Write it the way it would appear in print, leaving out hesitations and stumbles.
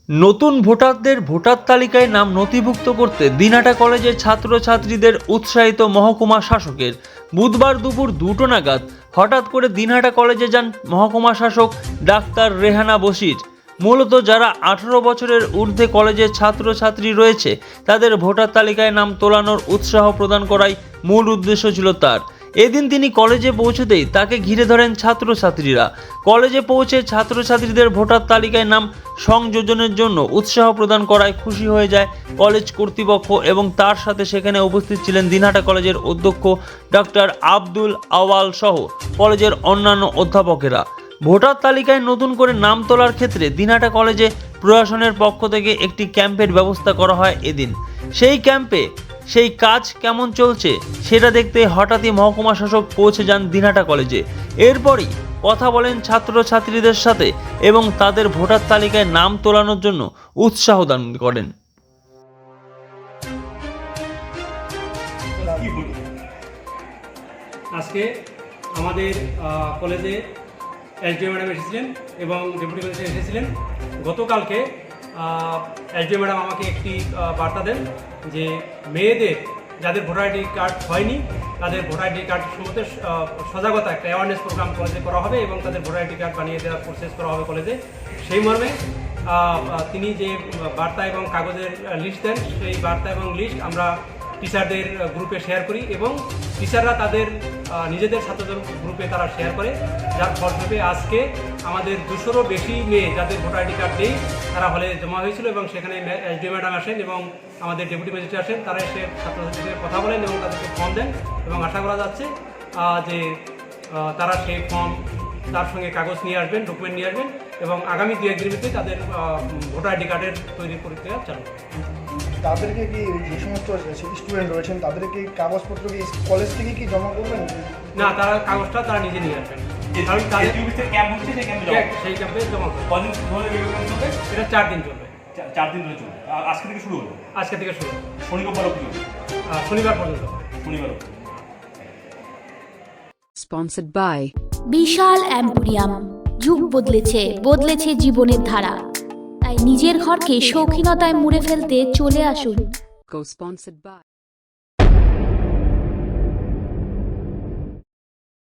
নতুন ভোটারদের ভোটার তালিকায় নাম নথিভুক্ত করতে দিনহাটা কলেজের ছাত্রছাত্রীদের উৎসাহিত মহকুমা শাসকের বুধবার দুপুর 2টো নাগাদ হঠাৎ করে দিনহাটা কলেজে যান মহকুমা শাসক ডাক্তার রেহানা বশির। মূলত যারা 18 বছরের ঊর্ধ্বে কলেজের ছাত্রছাত্রী রয়েছে তাদের ভোটার তালিকায় নাম তোলানোর উৎসাহ প্রদান করাই মূল উদ্দেশ্য ছিল তার। এদিন তিনি কলেজে পৌঁছতেই তাকে ঘিরে ধরেন ছাত্রছাত্রীরা। কলেজে পৌঁছে ছাত্রছাত্রীদের ভোটার তালিকায় নাম সংযোজনের জন্য উৎসাহ প্রদান করায় খুশি হয়ে যায় কলেজ কর্তৃপক্ষ এবং তার সাথে সেখানে উপস্থিত ছিলেন দিনহাটা কলেজের অধ্যক্ষ ডক্টর আব্দুল আওয়াল সহ কলেজের অন্যান্য অধ্যাপকেরা। ভোটার তালিকায় নতুন করে নাম তোলার ক্ষেত্রে দিনহাটা কলেজে প্রশাসনের পক্ষ থেকে একটি ক্যাম্পের ব্যবস্থা করা হয় এদিন। সেই কাজ কেমন চলছে সেটা দেখতে হঠাৎই মহকুমা শাসক পৌঁছে যান দিনহাটা কলেজে। এরপরই কথা বলেন ছাত্রছাত্রীদের সাথে এবং তাদের ভোটার তালিকায় নাম তোলানোর জন্য উৎসাহ দান করেন। আজকে আমাদের কলেজে এসডিও ম্যাডাম এসেছিলেন এবং ডেপুটি ম্যাজিস্ট্রেট এসেছিলেন। গতকালকে এসডিও ম্যাডাম আমাকে একটি বার্তা দেন যে মেয়েদের যাদের ভোটার আইডি কার্ড হয়নি তাদের ভোটার আইডি কার্ড সম্বন্ধে সজাগতা একটা অ্যাওয়ারনেস প্রোগ্রাম কলেজে করা হবে এবং তাদের ভোটার আইডি কার্ড বানিয়ে দেওয়ার প্রসেস করা হবে কলেজে। সেই মর্মে তিনি যে বার্তা এবং কাগজের লিস্ট দেন সেই বার্তা এবং লিস্ট আমরা টিচারদের গ্রুপে শেয়ার করি এবং টিচাররা তাদের নিজেদের ছাত্রদের গ্রুপে তারা শেয়ার করে, যার ফলস্বরূপে আজকে আমাদের 200-রও বেশি মেয়ে যাদের ভোটার আইডি কার্ড নেই তারা হলে জমা হয়েছিল এবং সেখানে এসডিও ম্যাডাম আসেন এবং আমাদের ডেপুটি ম্যাজিস্ট্রেট আসেন। তারা এসে ছাত্রছাত্রীদের কথা বলেন এবং তাদেরকে ফর্ম দেন এবং আশা করা যাচ্ছে যে তারা সেই ফর্ম তার সঙ্গে কাগজ নিয়ে আসবেন, ডকুমেন্ট নিয়ে আসবেন এবং আগামী 2-1 দিনের ভিতরে তাদের ভোটার আইডি কার্ডের তৈরির প্রক্রিয়া চালু হবে। তাদেরকে কি যে সমস্ত স্টুডেন্ট রয়েছেন তাদেরকে কাগজপত্র কি কলেজ থেকে কি জমা করবেন? না, তারা কাগজটা তারা নিজে নিয়ে আসবেন। সেই ক্যাম্পে জমা করবেন। এটা 4 দিন চলবে। 4 দিন ধরে চলবে। আজকে থেকে শুরু হলো? আজকে থেকে শুরু। শনিবার পর্যন্ত? শনিবার। Sponsored by Bishal emporium. যুগ বদলেছে জীবনের ধারা, তাই নিজের ঘরকে শৌখিনতায় মুড়ে ফেলতে চলে আসুন। Co-sponsored by